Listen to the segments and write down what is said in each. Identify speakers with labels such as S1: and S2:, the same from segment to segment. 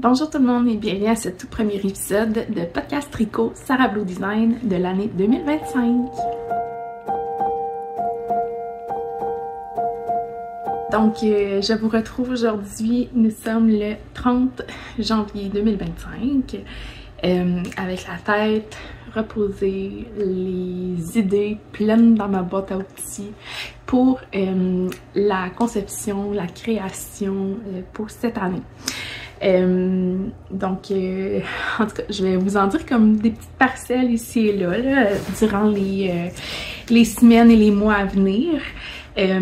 S1: Bonjour tout le monde et bienvenue à ce tout premier épisode de Podcast Tricot Sarah Blue Design de l'année 2025. Donc, je vous retrouve aujourd'hui, nous sommes le 30 janvier 2025, avec la tête reposée, les idées pleines dans ma boîte à outils pour la conception, la création pour cette année. En tout cas, je vais vous en dire comme des petites parcelles ici et là durant les semaines et les mois à venir. C'est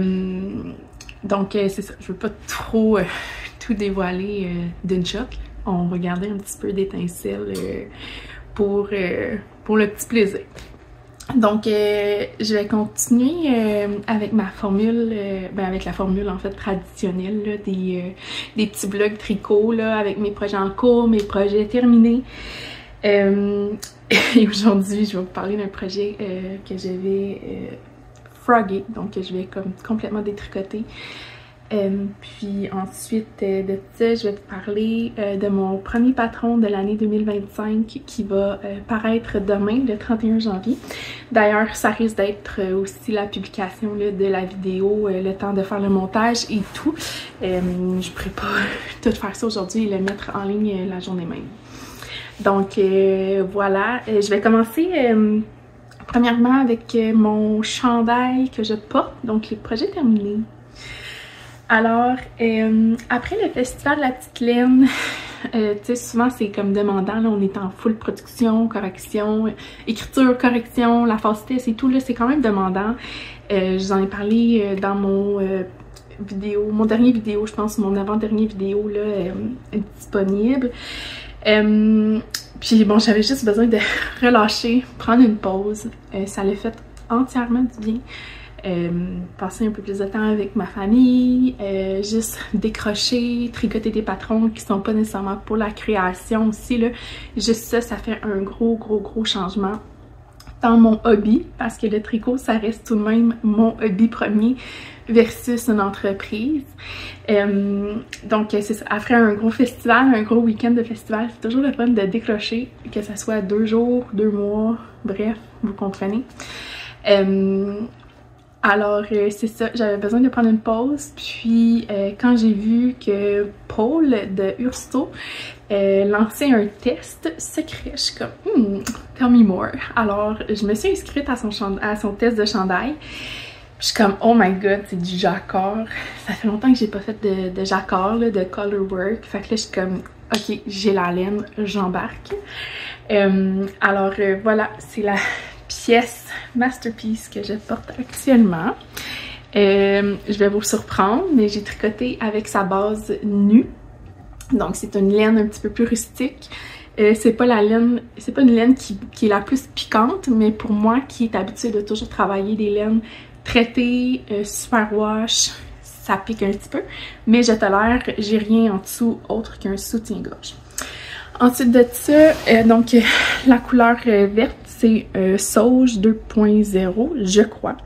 S1: ça, je veux pas trop tout dévoiler d'une shot. On va garder un petit peu d'étincelle pour le petit plaisir. Donc, je vais continuer avec ma formule, avec la formule en fait traditionnelle là, des petits blogs tricot là, avec mes projets en cours, mes projets terminés. Et aujourd'hui, je vais vous parler d'un projet que je vais frogger, donc je vais comme complètement détricoter. Puis ensuite de ça, je vais te parler de mon premier patron de l'année 2025 qui va paraître demain, le 31 janvier. D'ailleurs, ça risque d'être aussi la publication là, de la vidéo, le temps de faire le montage et tout. Je pourrais pas tout faire ça aujourd'hui et le mettre en ligne la journée même. Donc voilà, je vais commencer premièrement avec mon chandail que je porte, donc les projets terminés. Alors, après le festival de la petite laine, tu sais, souvent c'est comme demandant, là, on est en full production, correction, écriture, correction, la phase test et tout, là, c'est quand même demandant. Je vous en ai parlé dans mon mon dernier vidéo, je pense, mon avant-dernier vidéo, là, disponible. Puis bon, j'avais juste besoin de relâcher, prendre une pause. Ça l'a fait entièrement du bien. Passer un peu plus de temps avec ma famille, juste décrocher, tricoter des patrons qui sont pas nécessairement pour la création aussi là. Juste ça fait un gros changement dans mon hobby parce que le tricot ça reste tout de même mon hobby premier versus une entreprise. Donc c'est ça, après un gros festival, un gros week-end de festival, c'est toujours le fun de décrocher, que ça soit 2 jours, 2 mois, bref, vous comprenez. Alors, c'est ça, j'avais besoin de prendre une pause, puis quand j'ai vu que Paul de Ursto lançait un test secret, je suis comme tell me more. Alors, je me suis inscrite à son test de chandail. Je suis comme, oh my god, c'est du jacquard. Ça fait longtemps que j'ai pas fait de jacquard, là, de color work. Fait que là, je suis comme, ok, j'ai la laine, j'embarque. Alors, voilà, c'est la pièce masterpiece que je porte actuellement. Je vais vous surprendre, mais j'ai tricoté avec sa base nue. Donc c'est une laine un petit peu plus rustique. C'est pas une laine qui est la plus piquante, mais pour moi qui est habituée de toujours travailler des laines traitées, super wash, ça pique un petit peu. Mais je tolère, j'ai rien en dessous autre qu'un soutien-gorge. Ensuite de ça, la couleur verte, c'est Sauge 2.0, je crois.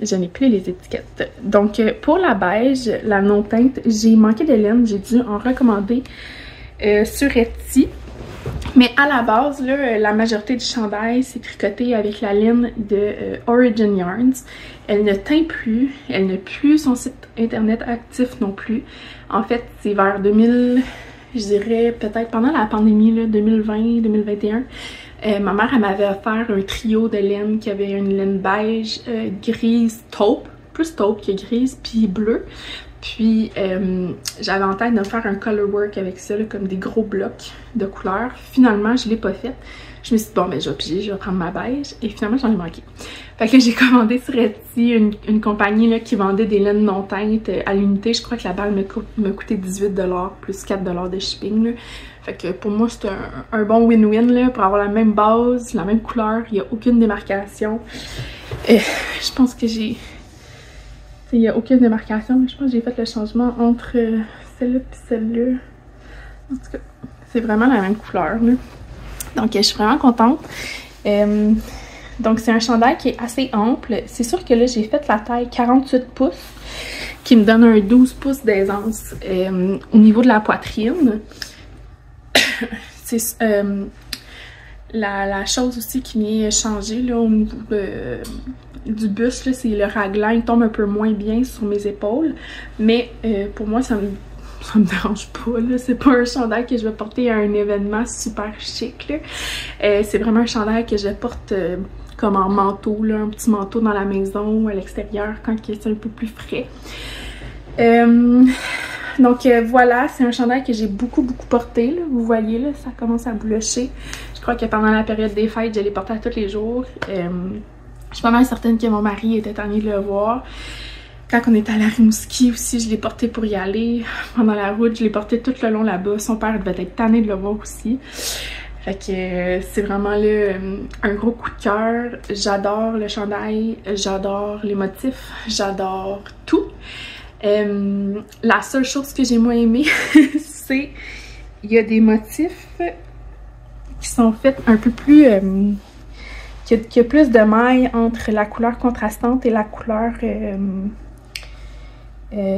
S1: Je n'ai plus les étiquettes. Donc, pour la beige, la non-teinte, j'ai manqué de laine. J'ai dû en recommander sur Etsy. Mais à la base, là, la majorité du chandail, c'est tricoté avec la laine de Origin Yarns. Elle ne teint plus. Elle n'a plus son site internet actif non plus. En fait, c'est vers 2000... Je dirais peut-être pendant la pandémie, 2020-2021, ma mère elle m'avait offert un trio de laine qui avait une laine beige, grise, taupe, plus taupe que grise, puis bleue. Puis j'avais en tête de faire un color work avec ça, là, comme des gros blocs de couleurs. Finalement, je l'ai pas fait. Je me suis dit, bon, ben je vais piger, je vais prendre ma beige. Et finalement, j'en ai manqué. Fait que j'ai commandé sur Etsy une compagnie là, qui vendait des laines non teintes à l'unité. Je crois que la balle m'a coûté 18$ plus 4$ de shipping. Là. Fait que pour moi, c'est un bon win-win pour avoir la même base, la même couleur. Il n'y a aucune démarcation. Je pense que j'ai... Il n'y a aucune démarcation, mais je pense que j'ai fait le changement entre celle-là et celle-là. En tout cas, c'est vraiment la même couleur. Là. Donc, je suis vraiment contente. Donc, c'est un chandail qui est assez ample. C'est sûr que là, j'ai fait la taille 48 pouces, qui me donne un 12 pouces d'aisance au niveau de la poitrine. c'est la chose aussi qui vient changer là, au niveau du buste, c'est le raglan, il tombe un peu moins bien sur mes épaules. Mais pour moi, ça me dérange pas, là. C'est pas un chandail que je vais porter à un événement super chic, là. C'est vraiment un chandail que je porte comme en manteau, là, un petit manteau dans la maison ou à l'extérieur quand c'est un peu plus frais. Donc voilà, c'est un chandail que j'ai beaucoup porté, là. Vous voyez, là, ça commence à blucher. Je crois que pendant la période des fêtes, je l'ai porté à tous les jours. Je suis pas mal certaine que mon mari était tanné de le voir. Quand on était à la Rimouski aussi, je l'ai porté pour y aller. Pendant la route, je l'ai porté tout le long là-bas. Son père devait être tanné de le voir aussi. Fait que c'est vraiment là un gros coup de cœur. J'adore le chandail, j'adore les motifs, j'adore tout. La seule chose que j'ai moins aimé, c'est il y a des motifs qui sont faits un peu plus... qu'il y a plus de mailles entre la couleur contrastante et la couleur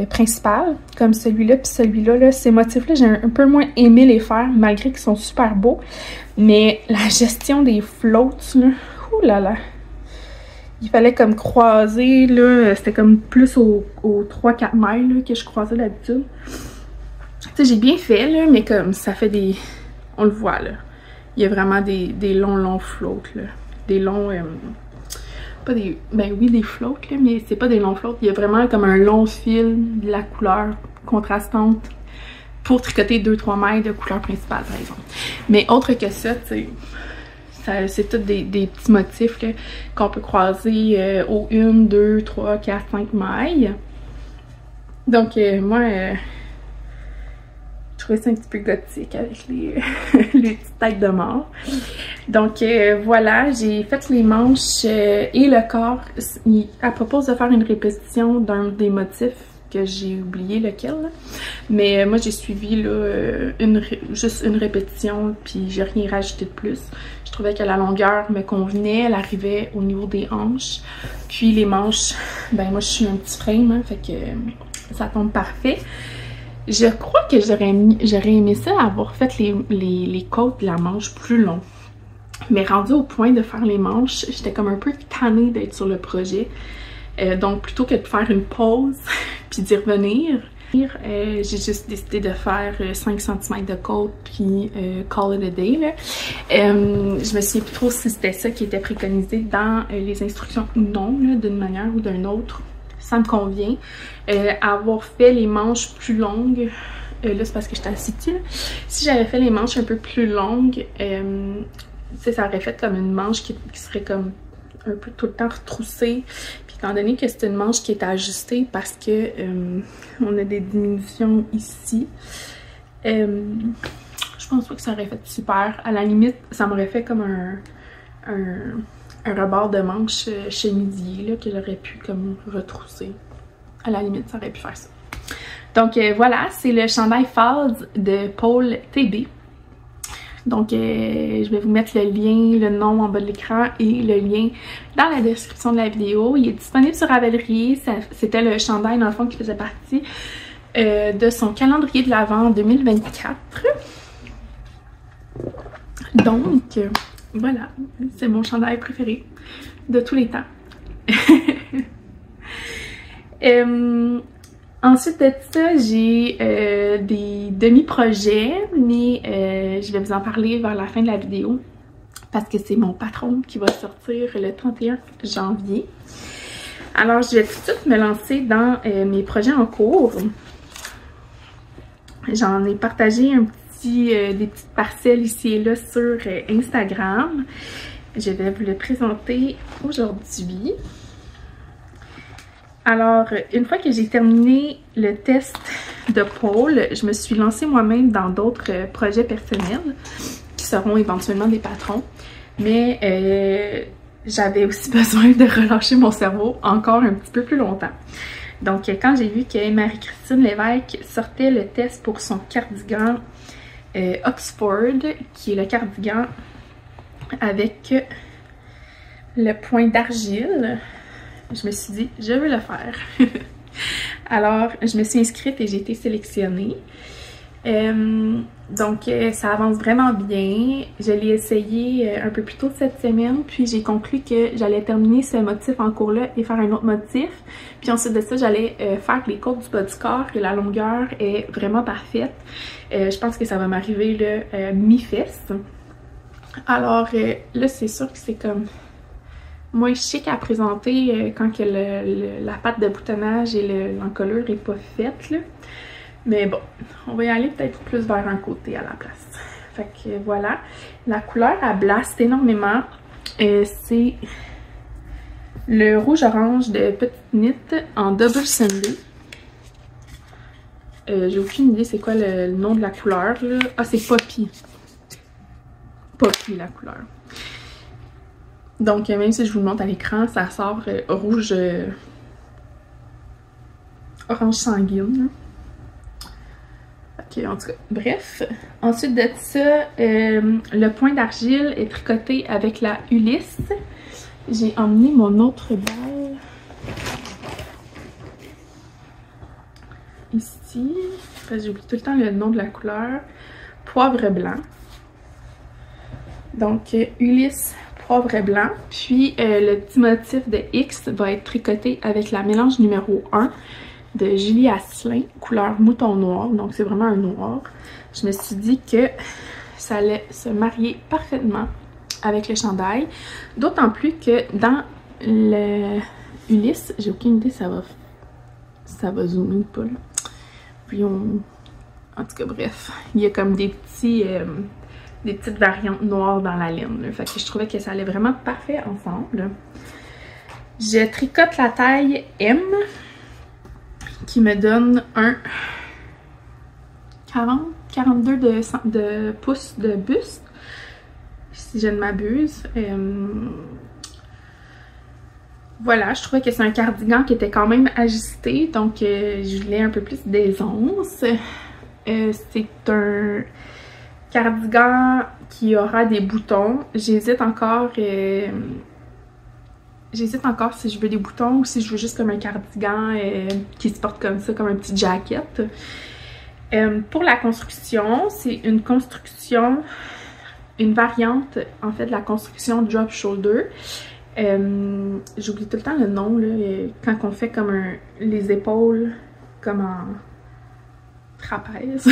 S1: principale, comme celui-là puis celui-là. Là, ces motifs-là, j'ai un peu moins aimé les faire, malgré qu'ils sont super beaux. Mais la gestion des floats, là, ouh là là! Il fallait comme croiser, là, c'était comme plus aux 3-4 mailles là, que je croisais d'habitude. Tu sais, j'ai bien fait, là, mais comme ça fait des... On le voit, là. Il y a vraiment des longs floats, là. Des longs... pas des... Ben oui, des floats, là, mais c'est pas des longs floats. Il y a vraiment comme un long fil de la couleur contrastante pour tricoter 2-3 mailles de couleur principale, par exemple. Mais autre que ça, tu sais... C'est tous des petits motifs qu'on peut croiser aux 1, 2, 3, 4, 5 mailles. Donc, moi, je trouvais ça un petit peu gothique avec les petites têtes de mort. Donc, voilà, j'ai fait les manches et le corps. Elle propose de faire une répétition d'un des motifs que j'ai oublié lequel. Là. Mais moi, j'ai suivi là, juste une répétition, puis j'ai rien rajouté de plus. Je trouvais que la longueur me convenait, elle arrivait au niveau des hanches. Puis les manches, ben moi je suis un petit frame, hein, fait que ça tombe parfait. Je crois que j'aurais aimé ça avoir fait les côtes de la manche plus long. Mais rendu au point de faire les manches, j'étais comme un peu tannée d'être sur le projet. Donc plutôt que de faire une pause puis d'y revenir, j'ai juste décidé de faire 5 cm de côte puis call it a day. Là. Je me souviens plus trop si c'était ça qui était préconisé dans les instructions ou non, d'une manière ou d'une autre. Ça me convient. Avoir fait les manches plus longues, là c'est parce que j'étais assise dessus. Si j'avais fait les manches un peu plus longues, ça aurait fait comme une manche qui serait comme un peu tout le temps retroussée. Étant donné que c'est une manche qui est ajustée parce que on a des diminutions ici, je pense pas que ça aurait fait super. À la limite, ça m'aurait fait comme un rebord de manche chemisier là, que j'aurais pu comme retrousser. À la limite, ça aurait pu faire ça. Donc voilà, c'est le chandail Falls de Paul TB. Donc, je vais vous mettre le lien, le nom en bas de l'écran et le lien dans la description de la vidéo. Il est disponible sur Ravelry. C'était le chandail, dans le fond, qui faisait partie de son calendrier de l'Avent 2024. Donc, voilà, c'est mon chandail préféré de tous les temps. Ensuite de ça, j'ai des demi-projets, mais je vais vous en parler vers la fin de la vidéo parce que c'est mon patron qui va sortir le 31 janvier. Alors, je vais tout de suite me lancer dans mes projets en cours. J'en ai partagé des petites parcelles ici et là sur Instagram. Je vais vous le présenter aujourd'hui. Alors, une fois que j'ai terminé le test de Paul, je me suis lancée moi-même dans d'autres projets personnels qui seront éventuellement des patrons. Mais j'avais aussi besoin de relâcher mon cerveau encore un petit peu plus longtemps. Donc, quand j'ai vu que Marie-Christine Lévesque sortait le test pour son cardigan Oxford, qui est le cardigan avec le point d'argile, je me suis dit, je veux le faire. Alors, je me suis inscrite et j'ai été sélectionnée. Donc ça avance vraiment bien. Je l'ai essayé un peu plus tôt cette semaine, puis j'ai conclu que j'allais terminer ce motif en cours-là et faire un autre motif. Puis ensuite de ça, j'allais faire les côtes du bas du corps et la longueur est vraiment parfaite. Je pense que ça va m'arriver là mi-fesse. Alors là, c'est sûr que c'est comme moins chic à présenter quand que la pâte de boutonnage et l'encolure est pas faite là. Mais bon, on va y aller peut-être plus vers un côté à la place. Fait que voilà. La couleur à blast énormément. C'est le rouge-orange de Petite Knit en Double Sunday. J'ai aucune idée c'est quoi le nom de la couleur là. Ah, c'est Poppy. Poppy la couleur. Donc même si je vous le montre à l'écran, ça sort rouge orange sanguine. Là. Ok, en tout cas, bref. Ensuite de ça, le point d'argile est tricoté avec la Ulysse. J'ai emmené mon autre balle ici. J'oublie tout le temps le nom de la couleur. Poivre blanc. Donc, Ulysse poivre blanc. Puis, le petit motif de X va être tricoté avec la mélange numéro 1 de Julie Asselin, couleur mouton noir. Donc, c'est vraiment un noir. Je me suis dit que ça allait se marier parfaitement avec le chandail. D'autant plus que dans le Ulysse, j'ai aucune idée ça va zoomer ou pas là. Puis en tout cas bref, il y a comme des petites variantes noires dans la laine là. Fait que je trouvais que ça allait vraiment parfait ensemble. Je tricote la taille M qui me donne un 42 de pouces de buste, si je ne m'abuse. Voilà, je trouvais que c'est un cardigan qui était quand même ajusté, donc je voulais un peu plus d'aisance. C'est un cardigan qui aura des boutons. J'hésite encore si je veux des boutons ou si je veux juste comme un cardigan qui se porte comme ça, comme un petit jacket. Pour la construction, c'est une variante en fait de la construction drop shoulder. J'oublie tout le temps le nom là, quand on fait comme les épaules comme en trapèze.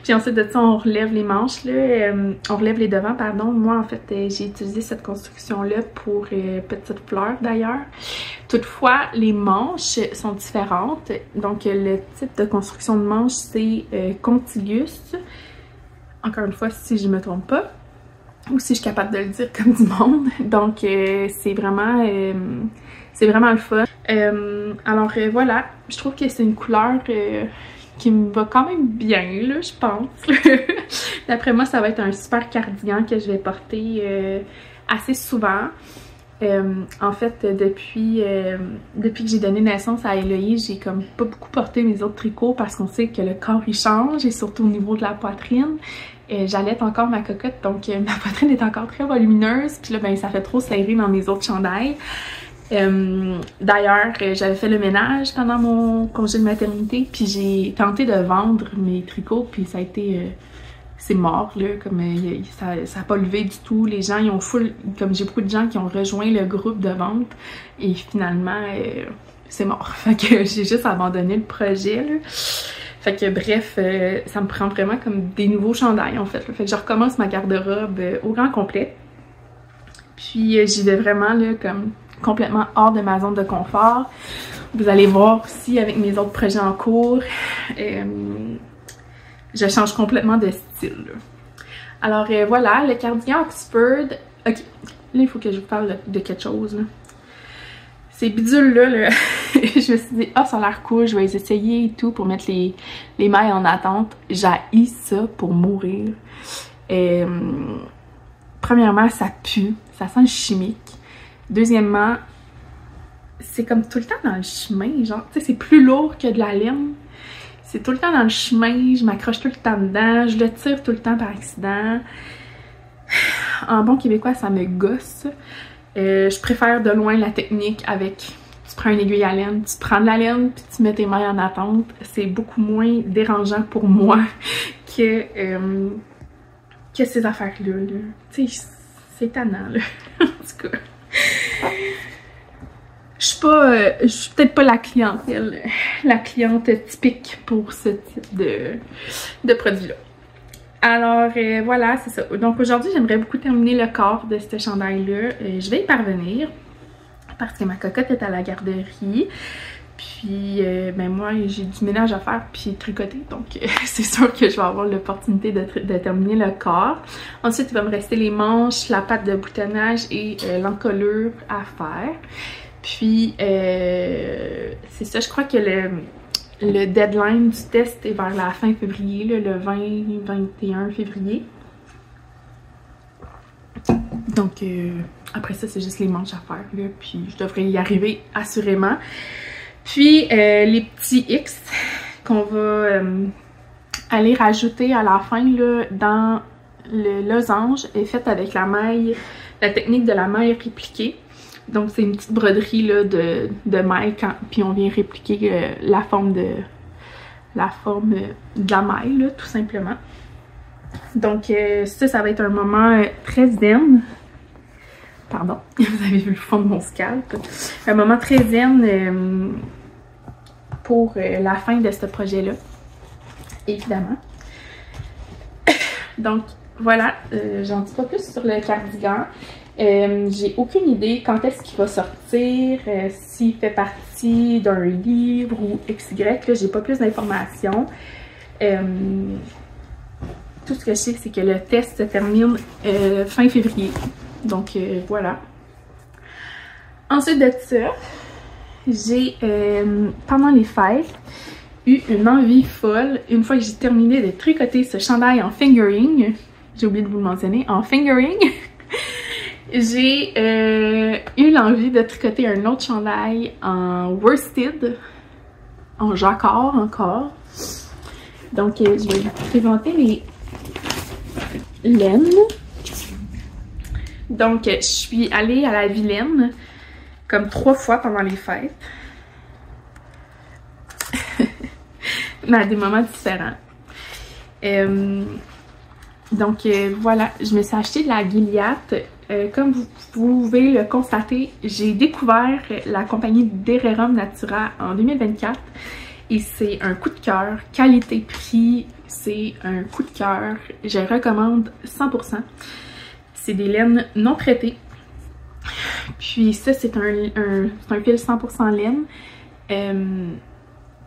S1: Puis ensuite de ça, on relève les manches, là, on relève les devants, pardon. Moi, en fait, j'ai utilisé cette construction-là pour Petite Fleur, d'ailleurs. Toutefois, les manches sont différentes. Donc, le type de construction de manche, c'est Contilius. Encore une fois, si je ne me trompe pas. Ou si je suis capable de le dire comme du monde. Donc, c'est vraiment le fun. Alors, voilà. Je trouve que c'est une couleur qui me va quand même bien, là, je pense. D'après moi, ça va être un super cardigan que je vais porter assez souvent. En fait, depuis que j'ai donné naissance à Héloïse, j'ai comme pas beaucoup porté mes autres tricots parce qu'on sait que le corps il change et surtout au niveau de la poitrine. J'allaite encore ma cocotte, donc ma poitrine est encore très volumineuse. Puis là, ben, ça fait trop serré dans mes autres chandails. D'ailleurs, j'avais fait le ménage pendant mon congé de maternité, puis j'ai tenté de vendre mes tricots, puis ça a été... c'est mort, là, comme ça a pas levé du tout. Les gens, ils ont full... Comme j'ai beaucoup de gens qui ont rejoint le groupe de vente, et finalement, c'est mort. Fait que j'ai juste abandonné le projet, là. Fait que bref, ça me prend vraiment comme des nouveaux chandails, en fait. Fait que je recommence ma garde-robe au grand complet. Puis j'y vais vraiment, là, comme... complètement hors de ma zone de confort. Vous allez voir aussi avec mes autres projets en cours, je change complètement de style. Alors voilà, le cardigan Oxford. Ok, là il faut que je vous parle de quelque chose. Là. Ces bidules-là, je me suis dit, ah, ça a l'air cool, je vais les essayer et tout pour mettre les mailles en attente. J'haïs ça pour mourir. Premièrement, ça pue, ça sent chimique. Deuxièmement, c'est comme tout le temps dans le chemin, genre, tu sais, c'est plus lourd que de la laine. C'est tout le temps dans le chemin, je m'accroche tout le temps dedans, je le tire tout le temps par accident. En bon québécois, ça me gosse. Je préfère de loin la technique avec tu prends une aiguille à laine, tu prends de la laine, puis tu mets tes mailles en attente. C'est beaucoup moins dérangeant pour moi que ces affaires-là. Là. Tu sais, c'est tannant, là. En tout cas. Je suis peut-être pas la cliente typique pour ce type de produit-là. Alors voilà, c'est ça. Donc aujourd'hui, j'aimerais beaucoup terminer le corps de ce chandail-là. Je vais y parvenir parce que ma cocotte est à la garderie. Puis ben moi, j'ai du ménage à faire puis tricoter. Donc c'est sûr que je vais avoir l'opportunité de terminer le corps. Ensuite, il va me rester les manches, la patte de boutonnage et l'encolure à faire. Puis c'est ça, je crois que le deadline du test est vers la fin février, là, le 20-21 février. Donc après ça, c'est juste les manches à faire, là, puis je devrais y arriver assurément. Puis les petits X qu'on va aller rajouter à la fin là, dans le losange est faite avec la technique de la maille répliquée. Donc c'est une petite broderie là, de maille, puis on vient répliquer la forme de la maille, là, tout simplement. Donc ça va être un moment très zen. Pardon, vous avez vu le fond de mon scalp. Un moment très zen pour la fin de ce projet-là, évidemment. Donc voilà, j'en dis pas plus sur le cardigan. J'ai aucune idée quand est-ce qu'il va sortir, s'il fait partie d'un livre ou XY, là, j'ai pas plus d'informations. Tout ce que je sais, c'est que le test se termine fin février. Donc voilà. Ensuite de ça, j'ai, pendant les fêtes, eu une envie folle, une fois que j'ai terminé de tricoter ce chandail en fingering, j'ai oublié de vous le mentionner, en fingering, j'ai eu l'envie de tricoter un autre chandail en worsted, en jacquard encore. Donc, je vais vous présenter les laines. Donc, je suis allée à la Vilaine comme 3 fois pendant les fêtes. Mais à des moments différents. Donc, voilà, je me suis acheté de la Gilliatt. Comme vous pouvez le constater, j'ai découvert la compagnie Dererum Natura en 2024 et c'est un coup de cœur, qualité-prix, c'est un coup de cœur, je recommande 100%. C'est des laines non traitées, puis ça c'est un fil 100% laine,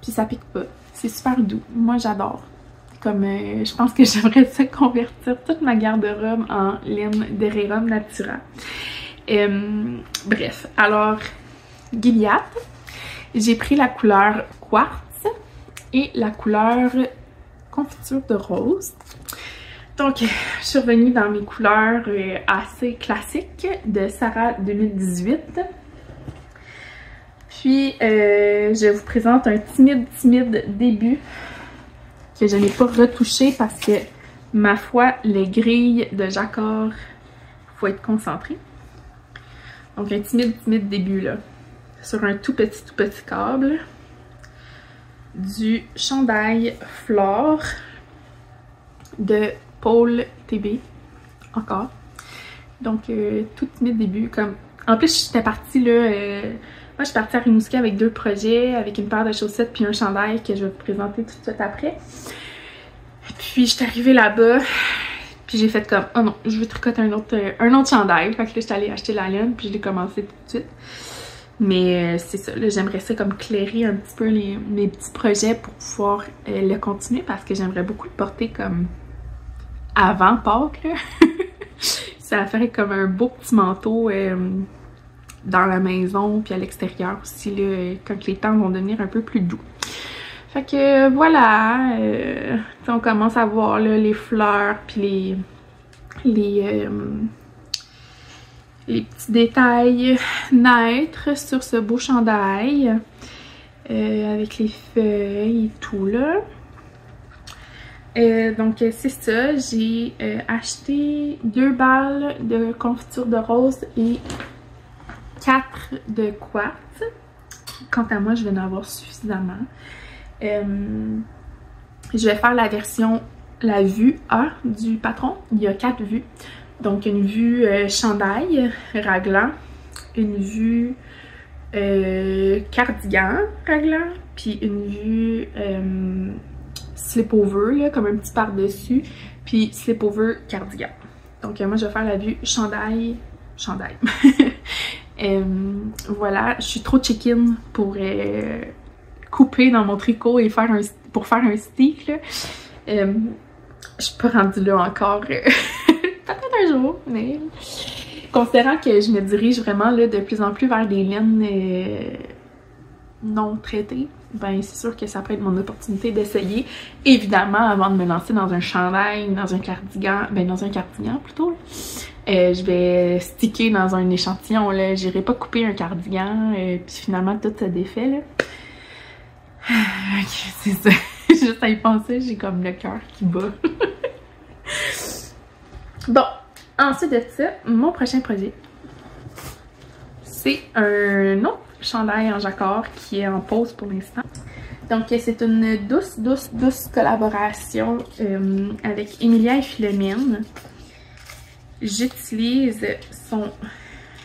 S1: puis ça pique pas, c'est super doux, moi j'adore. Comme je pense que j'aimerais ça convertir toute ma garde-robe en laine Dererum Natura. Bref, alors Gilliatt, j'ai pris la couleur quartz et la couleur confiture de rose. Donc je suis revenue dans mes couleurs assez classiques de Sarah 2018. Puis je vous présente un timide début que je n'ai pas retouché parce que, ma foi, les grilles de jacquard, faut être concentré. Donc un timide début là, sur un tout petit câble, du chandail Flore de Paul TB, encore. Donc tout timide début, comme... En plus, j'étais partie là... Moi, je suis partie à Rimouski avec 2 projets, avec une paire de chaussettes puis un chandail que je vais vous présenter tout de suite après. Puis, je suis arrivée là-bas, puis j'ai fait comme, oh non, je veux tricoter un autre chandail. Fait que là, je suis allée acheter la laine, puis je l'ai commencé tout de suite. Mais c'est ça, là, j'aimerais ça comme clairer un petit peu mes petits projets pour pouvoir le continuer, parce que j'aimerais beaucoup le porter comme avant Pâques, là. Ça ferait comme un beau petit manteau... dans la maison, puis à l'extérieur aussi, là, quand les temps vont devenir un peu plus doux. Fait que voilà, on commence à voir là, les fleurs, puis les petits détails naître sur ce beau chandail, avec les feuilles et tout là. Donc c'est ça, j'ai acheté 2 balles de confiture de rose et 4 de quartz. quant à moi, je vais en avoir suffisamment. Je vais faire la vue A du patron. Il y a 4 vues. Donc, une vue chandail raglan, une vue cardigan raglan, puis une vue slip-over, là, comme un petit par-dessus, puis slip-over cardigan. Donc, moi, je vais faire la vue chandail. Voilà, je suis trop chicken pour couper dans mon tricot et pour faire un stick, là. Je suis pas rendue là encore. Peut-être un jour, mais considérant que je me dirige vraiment là, de plus en plus vers des laines non traitées, ben c'est sûr que ça peut être mon opportunité d'essayer. Évidemment, avant de me lancer dans un chandail, dans un cardigan, plutôt, je vais sticker dans un échantillon, là. J'irai pas couper un cardigan, puis finalement tout se défait, là. Ok, c'est ça. Juste à y penser, j'ai comme le cœur qui bat. Bon, ensuite de ça, mon prochain projet, c'est un autre chandail en jacquard qui est en pause pour l'instant. Donc, c'est une douce collaboration avec Emilia et Philomène. J'utilise son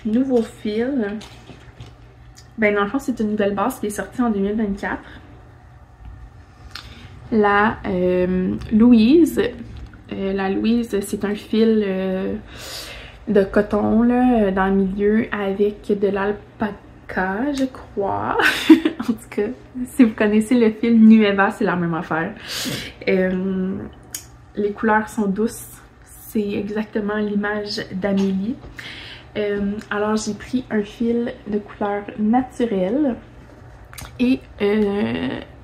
S1: nouveau fil. Ben, dans le fond, c'est une nouvelle base qui est sortie en 2024. La Louise. La Louise, c'est un fil de coton là, dans le milieu avec de l'alpaca, je crois. En tout cas, si vous connaissez le fil Nueva, c'est la même affaire. Les couleurs sont douces. C'est exactement l'image d'Amélie. Alors, j'ai pris un fil de couleur naturelle. Et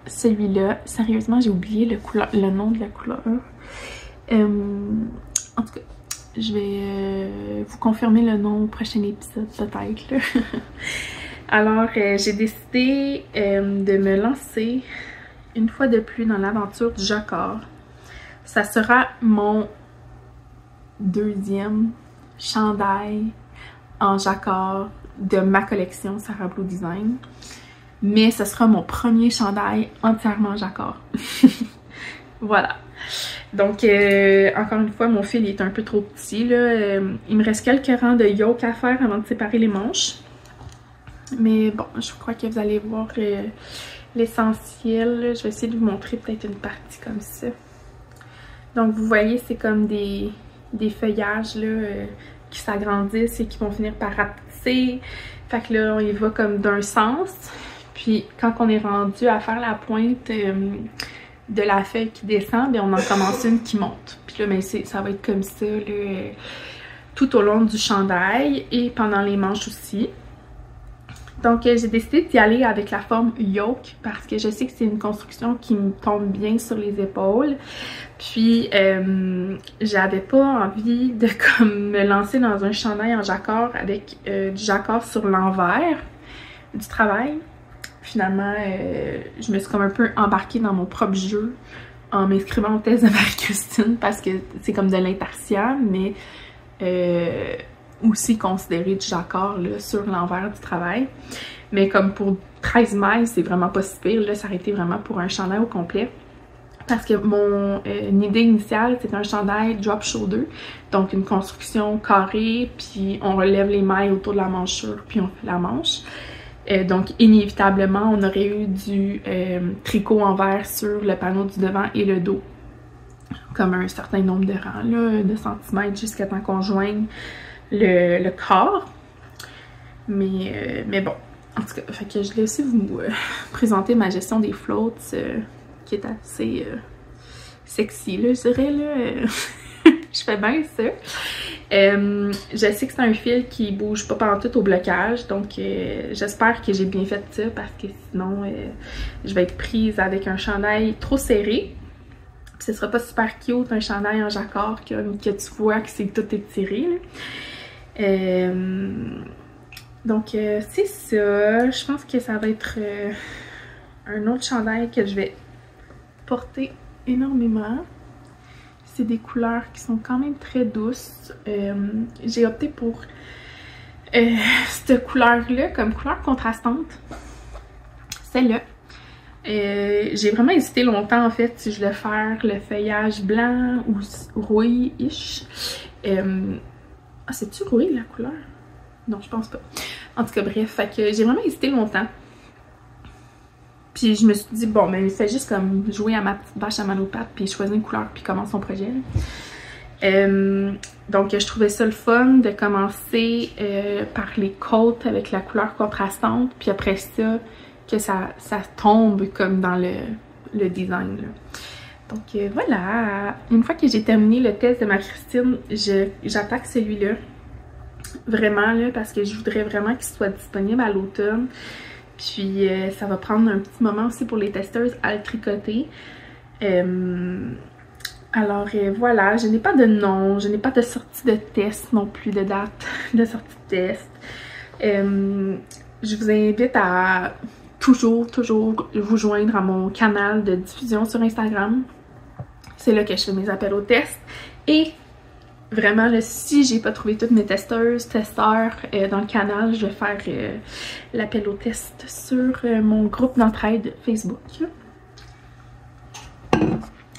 S1: celui-là, sérieusement, j'ai oublié le nom de la couleur. En tout cas, je vais vous confirmer le nom au prochain épisode, peut-être. Alors, j'ai décidé de me lancer une fois de plus dans l'aventure du jacquard. Ça sera mon deuxième chandail en jacquard de ma collection Sarah Blue Design. Mais ce sera mon premier chandail entièrement jacquard. Voilà. Donc, encore une fois, mon fil est un peu trop petit, là. Il me reste quelques rangs de yoke à faire avant de séparer les manches. Mais bon, je crois que vous allez voir l'essentiel. Je vais essayer de vous montrer peut-être une partie comme ça. Donc, vous voyez, c'est comme des feuillages là, qui s'agrandissent et qui vont finir par rapetisser. Fait que là, on y va comme d'un sens. Puis, quand on est rendu à faire la pointe de la feuille qui descend, bien, on en commence une qui monte. Puis là, bien, ça va être comme ça là, tout au long du chandail et pendant les manches aussi. Donc, j'ai décidé d'y aller avec la forme yoke parce que je sais que c'est une construction qui me tombe bien sur les épaules. Puis, j'avais pas envie de comme me lancer dans un chandail en jacquard avec du jacquard sur l'envers du travail. Finalement, je me suis comme un peu embarquée dans mon propre jeu en m'inscrivant au test de Marie-Christine parce que c'est comme de l'impartial, mais aussi considéré du jacquard là, sur l'envers du travail. Mais comme pour 13 mailles, c'est vraiment pas si pire. Là, ça aurait été vraiment pour un chandail au complet. Parce que mon idée initiale, c'était un chandail drop shoulder. Donc une construction carrée, puis on relève les mailles autour de la manchure, puis on fait la manche. Donc inévitablement, on aurait eu du tricot en verre sur le panneau du devant et le dos. Comme un certain nombre de rangs, là, de centimètres, jusqu'à temps qu'on joigne le corps. Mais bon, en tout cas, fait que je vais aussi vous présenter ma gestion des floats qui est assez sexy, là, je dirais, là. Je fais bien ça. Je sais que c'est un fil qui bouge pas pantoute au blocage, donc j'espère que j'ai bien fait ça parce que sinon je vais être prise avec un chandail trop serré. Puis ce sera pas super cute, un chandail en jacquard que tu vois que c'est tout étiré. Donc c'est ça. Je pense que ça va être un autre chandail que je vais porter énormément. C'est des couleurs qui sont quand même très douces. J'ai opté pour cette couleur-là comme couleur contrastante. celle-là. J'ai vraiment hésité longtemps en fait si je voulais faire le feuillage blanc ou rouille-ish. Ah, c'est-tu rouille la couleur? Non, je pense pas. En tout cas, bref, fait que j'ai vraiment hésité longtemps. Puis je me suis dit, bon, mais il fait juste comme jouer à ma petite vache à manopathe, puis choisir une couleur, puis commencer son projet. Donc je trouvais ça le fun de commencer par les côtes avec la couleur contrastante, puis après ça, que ça tombe comme dans le design, là. Donc voilà, une fois que j'ai terminé le test de ma Christine, j'attaque celui-là. Vraiment là, parce que je voudrais vraiment qu'il soit disponible à l'automne. Puis ça va prendre un petit moment aussi pour les testeuses à le tricoter. Alors voilà, je n'ai pas de nom, je n'ai pas de sortie de test non plus, de date de sortie de test. Je vous invite à toujours vous joindre à mon canal de diffusion sur Instagram. C'est là que je fais mes appels au test. Et vraiment, là, si j'ai pas trouvé toutes mes testeurs dans le canal, je vais faire l'appel au test sur mon groupe d'entraide Facebook.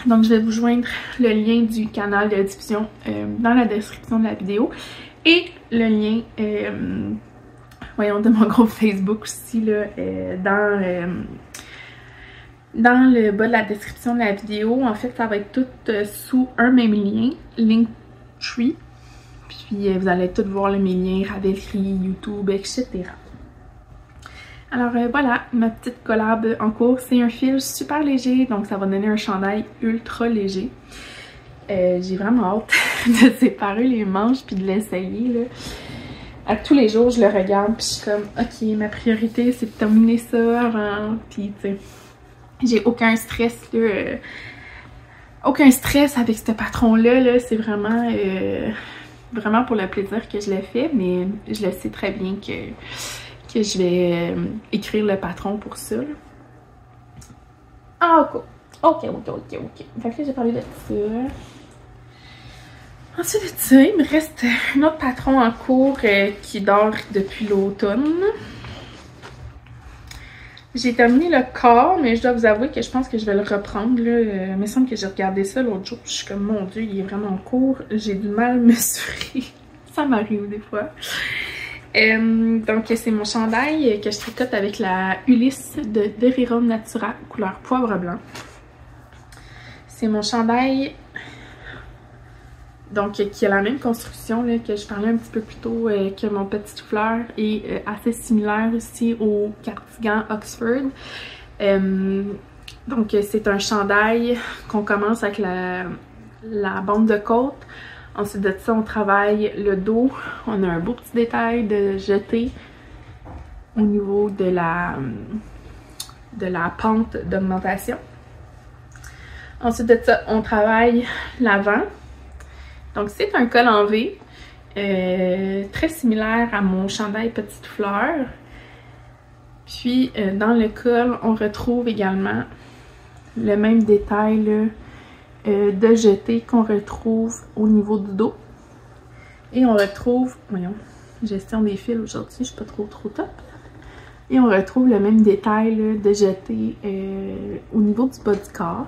S1: Donc je vais vous joindre le lien du canal de diffusion dans la description de la vidéo et le lien voyons, de mon groupe Facebook aussi là, dans le bas de la description de la vidéo. En fait, ça va être tout sous un même lien, Linktree. Puis vous allez tout voir mes liens, Ravelry, YouTube, etc. Alors voilà, ma petite collab en cours, c'est un fil super léger, donc ça va donner un chandail ultra léger. J'ai vraiment hâte de séparer les manches puis de l'essayer là. À tous les jours, je le regarde puis je suis comme, ok, ma priorité c'est de terminer ça avant, puis tu sais, j'ai aucun stress là, aucun stress avec ce patron-là, là, c'est vraiment, vraiment pour le plaisir que je le fais, mais je le sais très bien que je vais écrire le patron pour ça. Là. Ah, ok. Fait que là, j'ai parlé de ça. Ensuite de ça, il me reste un autre patron en cours qui dort depuis l'automne. J'ai terminé le corps, mais je dois vous avouer que je pense que je vais le reprendre. Là. Il me semble que j'ai regardé ça l'autre jour. Je suis comme, mon Dieu, il est vraiment court. J'ai du mal à mesurer. Ça m'arrive des fois. Donc c'est mon chandail que je tricote avec la Ulysse de Derirum Natura couleur poivre blanc. C'est mon chandail donc qui a la même construction là, que je parlais un petit peu plus tôt que mon petit souffleur et assez similaire aussi au cardigan Oxford. Donc c'est un chandail qu'on commence avec la bande de côte. Ensuite de ça, on travaille le dos. On a un beau petit détail de jeté au niveau de la pente d'augmentation. Ensuite de ça, on travaille l'avant. Donc c'est un col en V, très similaire à mon chandail petite fleur. Puis dans le col, on retrouve également le même détail là, de jeté qu'on retrouve au niveau du dos. Et on retrouve, voyons, gestion des fils aujourd'hui, je suis pas trop top. Et on retrouve le même détail là, de jeté au niveau du bas du corps.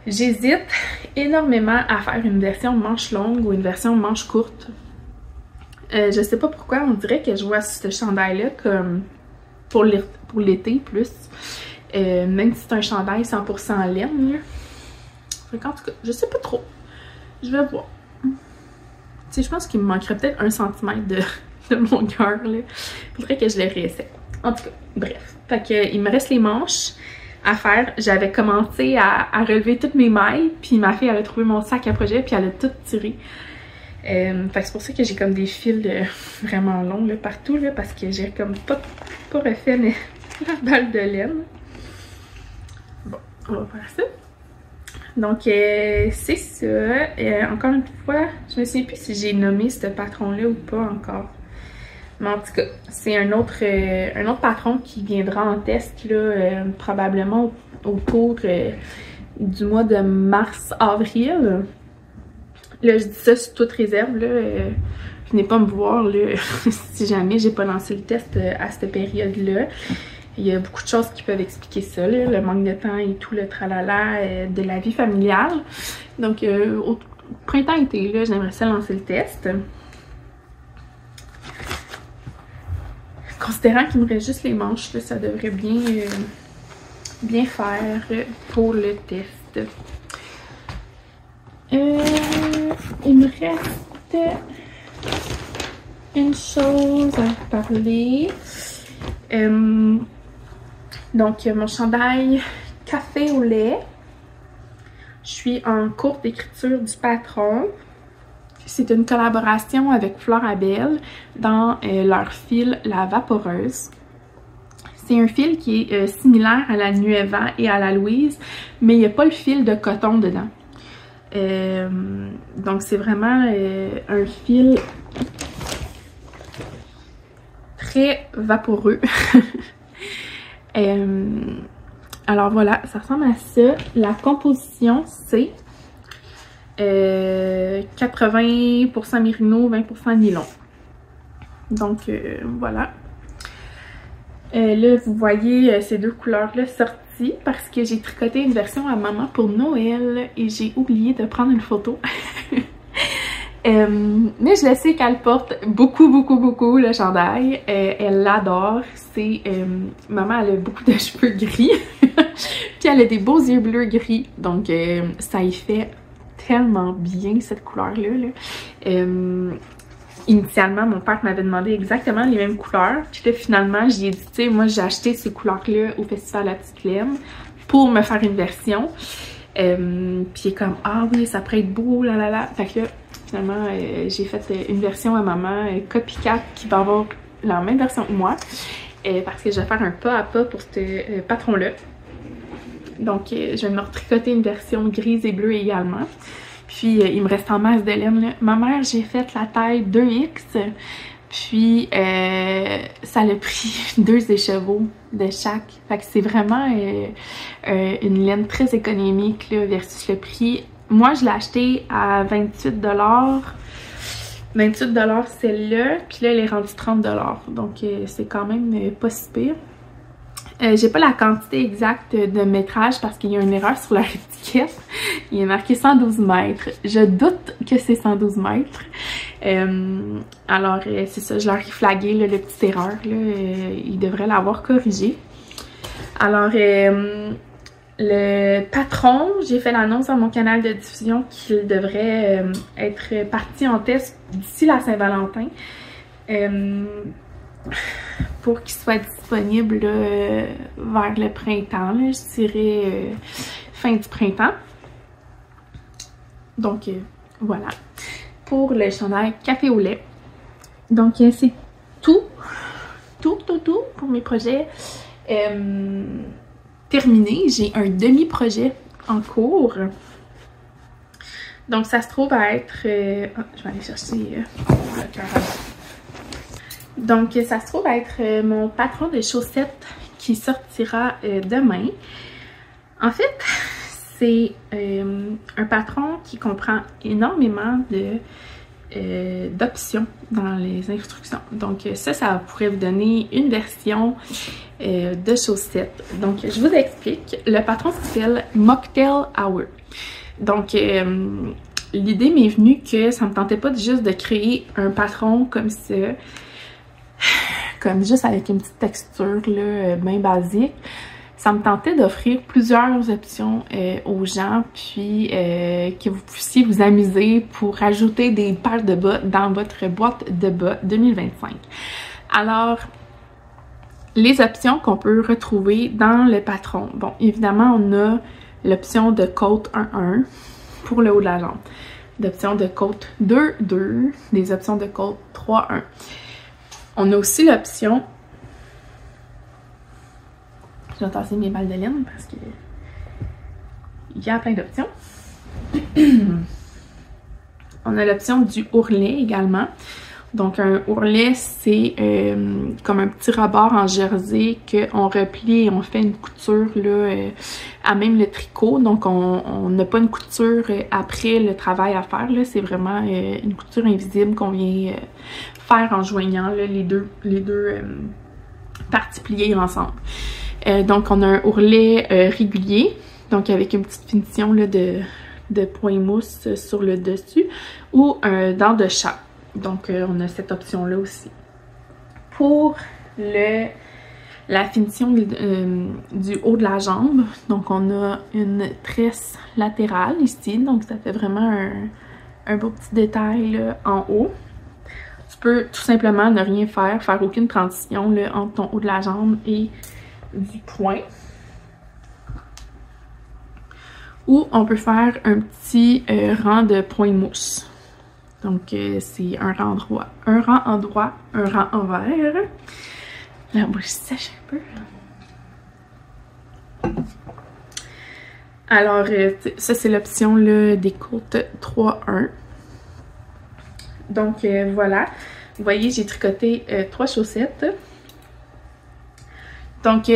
S1: J'hésite énormément à faire une version manche longue ou une version manche courte. Je sais pas pourquoi, on dirait que je vois ce chandail-là comme pour l'été plus. Même si c'est un chandail 100% laine. Là. En tout cas, je sais pas trop. Je vais voir. Tu sais, je pense qu'il me manquerait peut-être 1 cm de longueur. Il faudrait que je le réessaie. En tout cas, bref. Fait que, il me reste les manches à faire. J'avais commencé à relever toutes mes mailles. Puis ma fille, elle a trouvé mon sac à projet. Puis elle a tout tiré. Fait que c'est pour ça que j'ai comme des fils vraiment longs là, partout. Là, parce que j'ai comme pas refait la balle de laine. Bon, on va faire ça. Donc, c'est ça. Encore une fois, je me souviens plus si j'ai nommé ce patron-là ou pas encore. Mais en tout cas, c'est un autre patron qui viendra en test, là, probablement autour du mois de mars-avril. Là, je dis ça sous toute réserve, là. Venez pas me voir, là, si jamais j'ai pas lancé le test à cette période-là. Il y a beaucoup de choses qui peuvent expliquer ça, là, le manque de temps et tout le tralala de la vie familiale. Donc, au printemps-été, là, j'aimerais ça lancer le test. Considérant qu'il me reste juste les manches, là, ça devrait bien faire pour le test. Il me reste une chose à parler. Donc, mon chandail café au lait. Je suis en cours d'écriture du patron. C'est une collaboration avec Fleur à Belle dans leur fil La Vaporeuse. C'est un fil qui est similaire à la Nueva et à la Louise, mais il n'y a pas le fil de coton dedans. Donc c'est vraiment un fil très vaporeux. Alors voilà, ça ressemble à ça. La composition, c'est 80% mérino, 20% nylon. Donc voilà. Là, vous voyez ces deux couleurs-là sorties parce que j'ai tricoté une version à maman pour Noël et j'ai oublié de prendre une photo. Mais je le sais qu'elle porte beaucoup le chandail. Elle l'adore. C'est maman, elle a beaucoup de cheveux gris. Puis elle a des beaux yeux bleus gris. Donc ça y fait tellement bien cette couleur-là. Initialement, mon père m'avait demandé exactement les mêmes couleurs. Puis là, finalement, j'ai dit, tu sais, moi, j'ai acheté ces couleurs-là au Festival La Petite Laine pour me faire une version. Puis il est comme, ah oui, ça pourrait être beau, là, là, là. Fait que là, finalement, j'ai fait une version à maman, copycat, qui va avoir la même version que moi. Parce que je vais faire un pas à pas pour ce patron-là. Donc, je vais me retricoter une version grise et bleue également. Puis, il me reste en masse de laine, là. Ma mère, j'ai fait la taille 2X. Puis, ça l'a pris 2 écheveaux de chaque. Fait que c'est vraiment une laine très économique, là, versus le prix. Moi, je l'ai acheté à 28 $. 28 $ celle-là. Puis là, elle est rendue 30 $. Donc, c'est quand même pas si pire. J'ai pas la quantité exacte de métrage parce qu'il y a une erreur sur leur étiquette. Il est marqué 112 mètres. Je doute que c'est 112 mètres. Alors, c'est ça, je leur ai flagué là, le petit erreur. Là, ils devraient l'avoir corrigé. Alors, le patron, j'ai fait l'annonce à mon canal de diffusion qu'il devrait être parti en test d'ici la Saint-Valentin. Pour qu'il soit disponible là, vers le printemps, là, je dirais fin du printemps. Donc voilà, pour le chandail café au lait. Donc c'est tout pour mes projets terminés. J'ai un demi-projet en cours. Donc ça se trouve à être... je vais aller chercher le cœur à... Donc, ça se trouve être mon patron de chaussettes qui sortira demain. En fait, c'est un patron qui comprend énormément d'options dans les instructions. Donc, ça pourrait vous donner une version de chaussettes. Donc, je vous explique. Le patron s'appelle Mocktail Hour. Donc, l'idée m'est venue que ça me tentait pas juste de créer un patron comme ça, comme juste avec une petite texture là, bien basique. Ça me tentait d'offrir plusieurs options aux gens, puis que vous puissiez vous amuser pour ajouter des paires de bas dans votre boîte de bas 2025. Alors, les options qu'on peut retrouver dans le patron. Bon, évidemment, on a l'option de côte 1-1 pour le haut de la jambe, l'option de côte 2-2, des options de côte 3-1. On a aussi l'option... Je vais tasser mes balles de laine parce que il y a plein d'options. On a l'option du ourlet également. Donc un ourlet, c'est comme un petit rebord en jersey qu'on replie et on fait une couture là, à même le tricot. Donc on n'a pas une couture après le travail à faire. C'est vraiment une couture invisible qu'on vient faire en joignant là, les deux parties pliées ensemble. Donc on a un ourlet régulier, donc avec une petite finition là, de point mousse sur le dessus, ou un dent de chat. Donc on a cette option là aussi. Pour la finition du haut de la jambe, donc on a une tresse latérale ici, donc ça fait vraiment un beau petit détail là, en haut. Tu peux tout simplement ne rien faire aucune transition là, entre ton haut de la jambe et du point. Ou on peut faire un petit rang de point mousse. Donc c'est un rang droit, un rang en droit, un rang envers. La bouche sèche un peu. Alors, ça c'est l'option des côtes 3-1. Donc voilà, vous voyez, j'ai tricoté 3 chaussettes. Donc,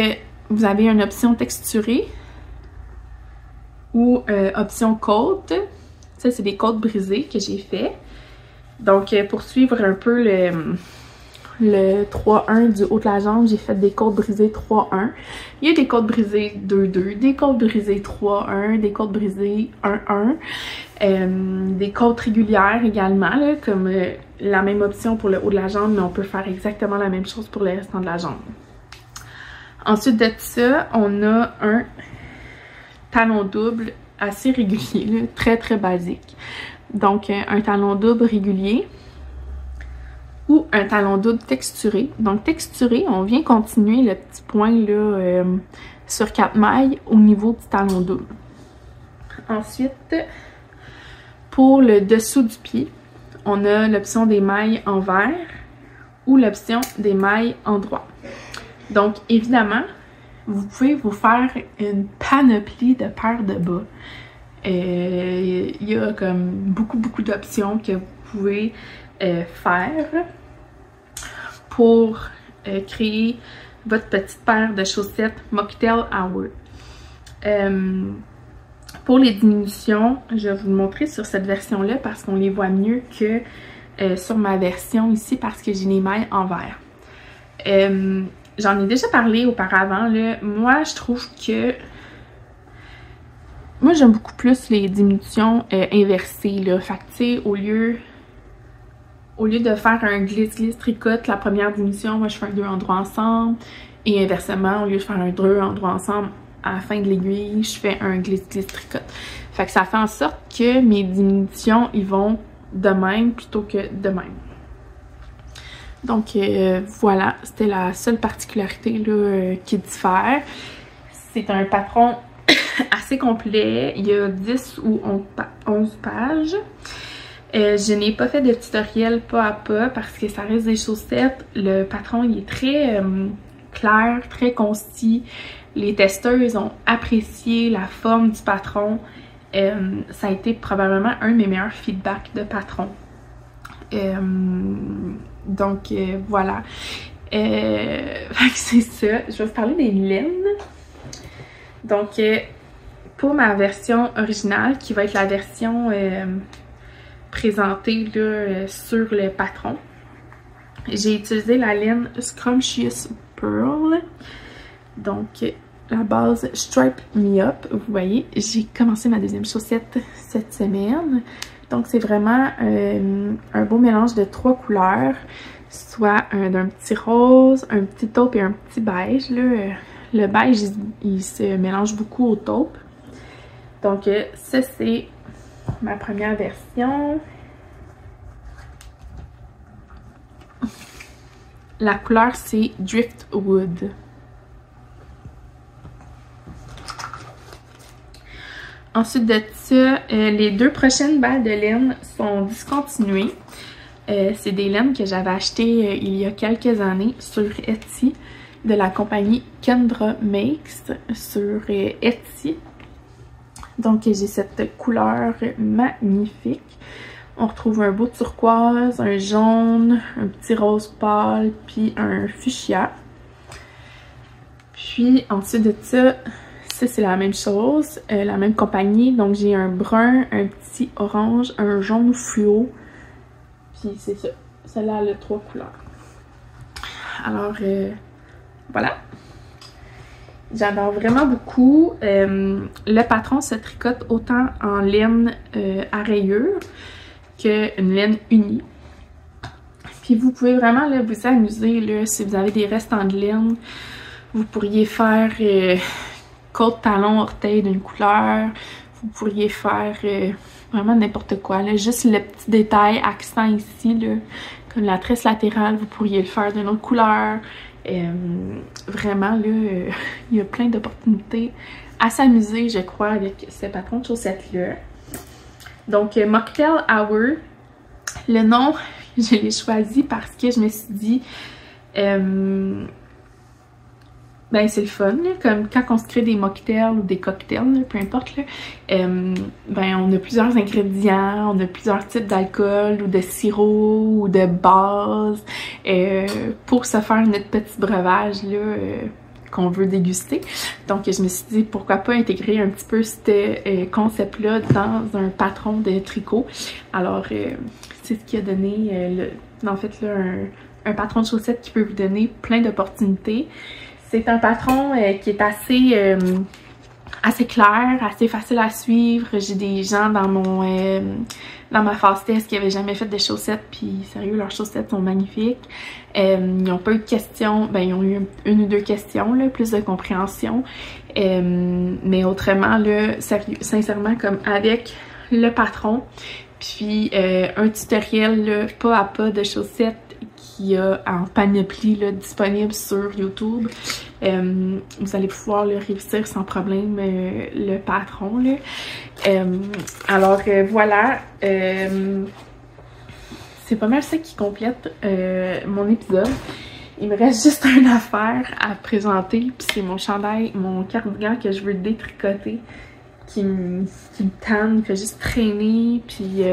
S1: vous avez une option texturée ou option côte. Ça, c'est des côtes brisées que j'ai fait. Donc, pour suivre un peu le 3-1 du haut de la jambe, j'ai fait des côtes brisées 3-1. Il y a des côtes brisées 2-2, des côtes brisées 3-1, des côtes brisées 1-1, des côtes régulières également, là, comme la même option pour le haut de la jambe, mais on peut faire exactement la même chose pour le restant de la jambe. Ensuite de ça, on a un talon double assez régulier, là, très très basique. Donc un talon double régulier ou un talon double texturé. Donc texturé, on vient continuer le petit point là, sur 4 mailles au niveau du talon double. Ensuite, pour le dessous du pied, on a l'option des mailles envers ou l'option des mailles en droit. Donc évidemment, vous pouvez vous faire une panoplie de paires de bas. Il y a comme beaucoup d'options que vous pouvez faire pour créer votre petite paire de chaussettes Mocktail Hour. Pour les diminutions, je vais vous le montrer sur cette version-là parce qu'on les voit mieux que sur ma version ici parce que j'ai les mailles envers. J'en ai déjà parlé auparavant, là. Moi, je trouve que... Moi, j'aime beaucoup plus les diminutions inversées, là. Fait que, tu sais, au lieu de faire un glisse-glisse tricote, la première diminution, moi, je fais un 2 en droit ensemble. Et inversement, au lieu de faire un 2 en droit ensemble, à la fin de l'aiguille, je fais un glisse-glisse tricote. Fait que ça fait en sorte que mes diminutions, ils vont de même plutôt que de même. Donc voilà, c'était la seule particularité là, qui diffère. C'est un patron assez complet, il y a 10 ou 11 pages. Je n'ai pas fait de tutoriel pas à pas parce que ça reste des chaussettes. Le patron il est très clair, très concis. Les testeuses ont apprécié la forme du patron. Ça a été probablement un de mes meilleurs feedbacks de patron. Donc voilà, c'est ça. Je vais vous parler des laines. Donc pour ma version originale qui va être la version présentée là, sur le patron, j'ai utilisé la laine Scrumptious Pearl. Donc la base Stripe Me Up. Vous voyez, j'ai commencé ma deuxième chaussette cette semaine. Donc c'est vraiment un beau mélange de 3 couleurs, soit d'un petit rose, un petit taupe et un petit beige. Là. Le beige, il se mélange beaucoup au taupe. Donc ça c'est ma première version. La couleur c'est Driftwood. Ensuite de ça, les 2 prochaines balles de laine sont discontinuées. C'est des laines que j'avais achetées il y a quelques années sur Etsy de la compagnie Kendra Makes sur Etsy. Donc j'ai cette couleur magnifique. On retrouve un beau turquoise, un jaune, un petit rose pâle, puis un fuchsia. Puis ensuite de ça, c'est la même chose, la même compagnie. Donc j'ai un brun, un petit orange, un jaune fluo. Puis c'est ça. Celle-là, elle a 3 couleurs. Alors voilà. J'adore vraiment beaucoup. Le patron se tricote autant en laine à rayures qu'une laine unie. Puis vous pouvez vraiment là, vous amuser là, si vous avez des restants de laine. Vous pourriez faire côte, talon, orteil d'une couleur. Vous pourriez faire vraiment n'importe quoi. Là. Juste le petit détail accent ici, là, comme la tresse latérale, vous pourriez le faire d'une autre couleur. Vraiment, là, il y a plein d'opportunités à s'amuser, je crois, avec ce patron de chaussettes-là. Donc, Mocktail Hour, le nom, je l'ai choisi parce que je me suis dit, ben c'est le fun, là, comme quand on se crée des mocktails ou des cocktails, là, peu importe, là, ben on a plusieurs ingrédients, on a plusieurs types d'alcool ou de sirop ou de base pour se faire notre petit breuvage là qu'on veut déguster. Donc je me suis dit pourquoi pas intégrer un petit peu ce concept-là dans un patron de tricot. Alors c'est ce qui a donné en fait là un patron de chaussettes qui peut vous donner plein d'opportunités. C'est un patron qui est assez clair, assez facile à suivre. J'ai des gens dans ma phase test qui n'avaient jamais fait de chaussettes, puis sérieux, leurs chaussettes sont magnifiques. Ils n'ont pas eu de questions, ben ils ont eu une ou deux questions, là, plus de compréhension. Mais autrement, là, sérieux, sincèrement, comme avec le patron, puis un tutoriel là, pas à pas de chaussettes qu'il y a en panoplie là, disponible sur YouTube. Vous allez pouvoir le réussir sans problème le patron. Là. Alors voilà, c'est pas mal ça qui complète mon épisode. Il me reste juste une affaire à présenter, puis c'est mon chandail, mon cardigan que je veux détricoter, qui me tanne, fait juste traîner, puis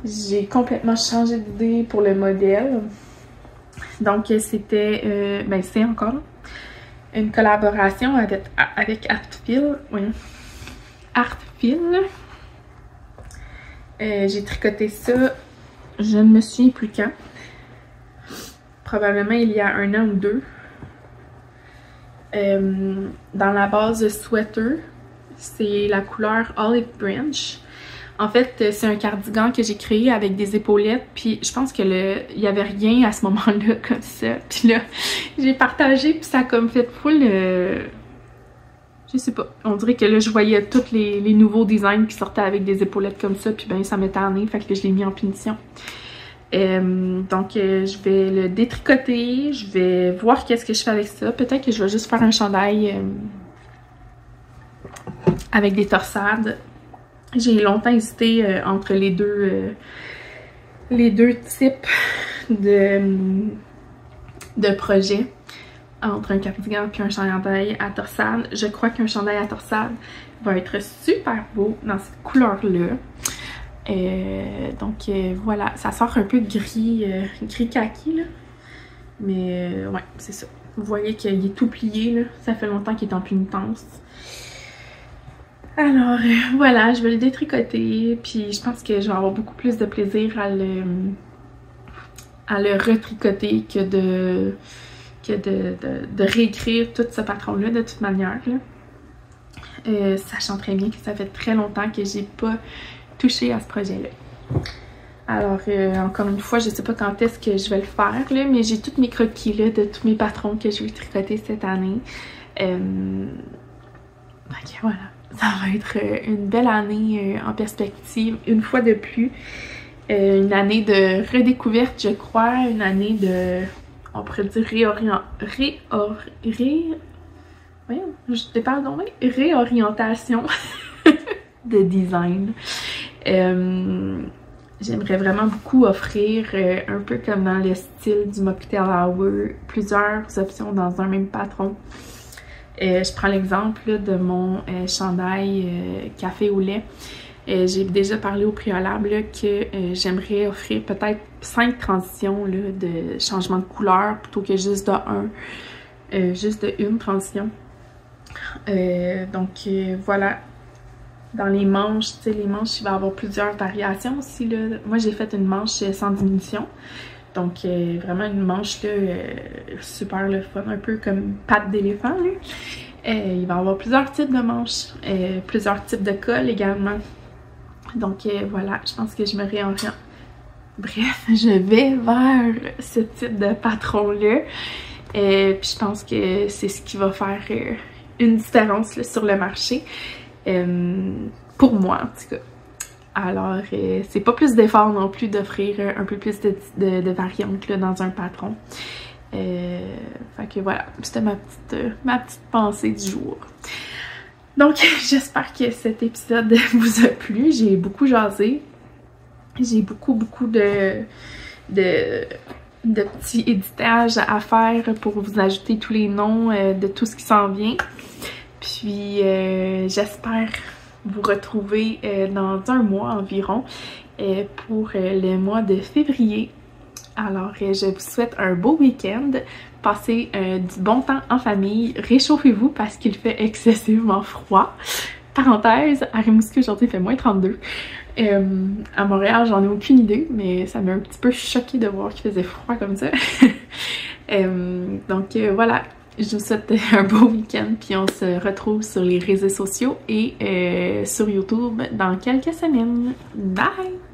S1: j'ai complètement changé d'idée pour le modèle. Donc c'était, ben c'est encore une collaboration avec Artfil. Oui. Artfil. J'ai tricoté ça, je ne me souviens plus quand. Probablement il y a 1 an ou 2. Dans la base sweater, c'est la couleur Olive Branch. En fait, c'est un cardigan que j'ai créé avec des épaulettes, puis je pense que il y avait rien à ce moment-là comme ça. Puis là, j'ai partagé, puis ça a comme fait full... je sais pas, on dirait que là, je voyais tous les nouveaux designs qui sortaient avec des épaulettes comme ça, puis ben ça m'est tanné, fait que je l'ai mis en punition. Donc, je vais le détricoter, je vais voir qu'est-ce que je fais avec ça. Peut-être que je vais juste faire un chandail avec des torsades. J'ai longtemps hésité entre les deux types de projets, entre un cardigan et un chandail à torsade. Je crois qu'un chandail à torsade va être super beau dans cette couleur-là. Donc voilà, ça sort un peu gris kaki là. Mais ouais, c'est ça. Vous voyez qu'il est tout plié là. Ça fait longtemps qu'il est en punitence. Alors voilà, je vais le détricoter, puis je pense que je vais avoir beaucoup plus de plaisir à le retricoter que de réécrire tout ce patron-là de toute manière. Là. Sachant très bien que ça fait très longtemps que j'ai pas touché à ce projet-là. Alors encore une fois, je sais pas quand est-ce que je vais le faire, là, mais j'ai tous mes croquis là, de tous mes patrons que je vais tricoter cette année. Ok, voilà. Ça va être une belle année en perspective, une fois de plus. Une année de redécouverte, je crois. Une année de, on pourrait dire, réorientation de design. J'aimerais vraiment beaucoup offrir, un peu comme dans le style du Mocktail Hour, plusieurs options dans un même patron. Je prends l'exemple de mon chandail café au lait. J'ai déjà parlé au préalable là, que j'aimerais offrir peut-être 5 transitions là, de changement de couleur plutôt que juste juste de une transition. Donc voilà. Dans les manches, tu sais, les manches, il va y avoir plusieurs variations aussi. Là. Moi, j'ai fait une manche sans diminution. Donc vraiment une manche là, super le fun, un peu comme patte d'éléphant là. Il va y avoir plusieurs types de manches, plusieurs types de cols également. Donc voilà, je pense que je me réoriente. Bref, je vais vers ce type de patron-là. Puis je pense que c'est ce qui va faire une différence là, sur le marché. Pour moi, en tout cas. Alors, c'est pas plus d'effort non plus d'offrir un peu plus de variantes là, dans un patron. Fait que voilà, c'était ma petite pensée du jour. Donc, j'espère que cet épisode vous a plu. J'ai beaucoup jasé. J'ai beaucoup de petits éditages à faire pour vous ajouter tous les noms de tout ce qui s'en vient. Puis, j'espère vous retrouver dans un mois environ pour le mois de février. Alors, je vous souhaite un beau week-end. Passez du bon temps en famille. Réchauffez-vous parce qu'il fait excessivement froid. Parenthèse, à Rimouski aujourd'hui il fait moins 32. À Montréal, j'en ai aucune idée, mais ça m'a un petit peu choquée de voir qu'il faisait froid comme ça. Donc voilà, je vous souhaite un beau week-end, puis on se retrouve sur les réseaux sociaux et sur YouTube dans quelques semaines. Bye!